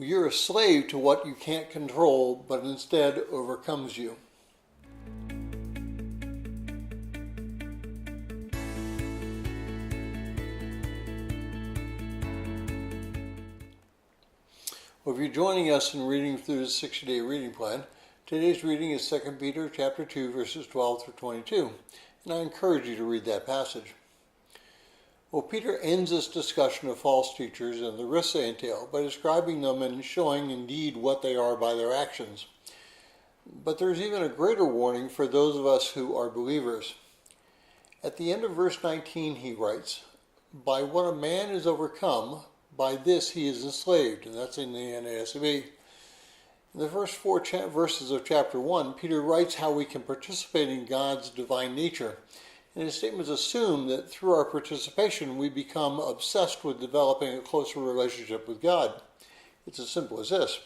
You're a slave to what you can't control, but instead overcomes you. Well, if you're joining us in reading through the 60-day reading plan, today's reading is 2 Peter chapter 2, verses 12 through 22, and I encourage you to read that passage. Well, Peter ends this discussion of false teachers and the risks they entail by describing them and showing indeed what they are by their actions. But there's even a greater warning for those of us who are believers. At the end of verse 19 he writes, "By what a man is overcome, by this he is enslaved," and that's in the NASB. In the first four verses of chapter 1, Peter writes how we can participate in God's divine nature. And his statements assume that through our participation we become obsessed with developing a closer relationship with God. It's as simple as this.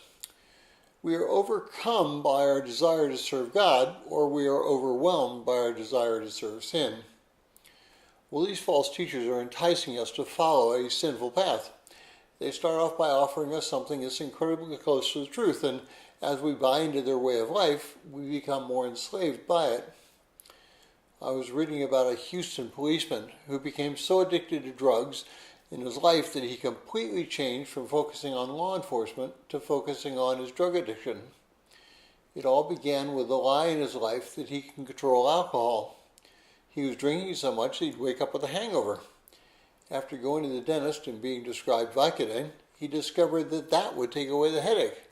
We are overcome by our desire to serve God, or we are overwhelmed by our desire to serve sin. Well, these false teachers are enticing us to follow a sinful path. They start off by offering us something that's incredibly close to the truth, and as we buy into their way of life, we become more enslaved by it. I was reading about a Houston policeman who became so addicted to drugs in his life that he completely changed from focusing on law enforcement to focusing on his drug addiction. It all began with a lie in his life that he can control alcohol. He was drinking so much that he'd wake up with a hangover. After going to the dentist and being prescribed Vicodin, he discovered that that would take away the headache.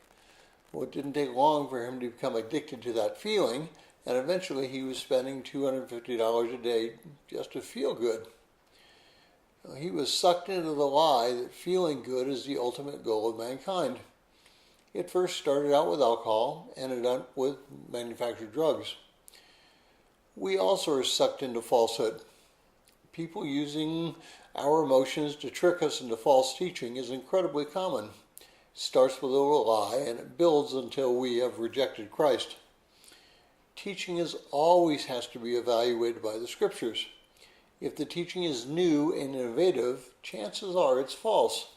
Well, it didn't take long for him to become addicted to that feeling, and eventually he was spending $250 a day just to feel good. He was sucked into the lie that feeling good is the ultimate goal of mankind. It first started out with alcohol and ended up with manufactured drugs. We also are sucked into falsehood. People using our emotions to trick us into false teaching is incredibly common. It starts with a little lie and it builds until we have rejected Christ. Teaching always has to be evaluated by the scriptures. If the teaching is new and innovative, chances are it's false.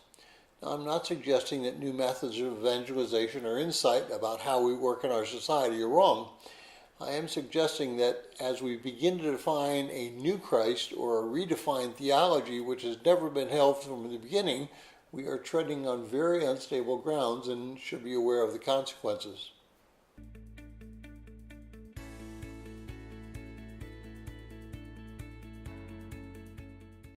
Now, I'm not suggesting that new methods of evangelization or insight about how we work in our society are wrong. I am suggesting that as we begin to define a new Christ or a redefined theology which has never been held from the beginning, we are treading on very unstable grounds and should be aware of the consequences.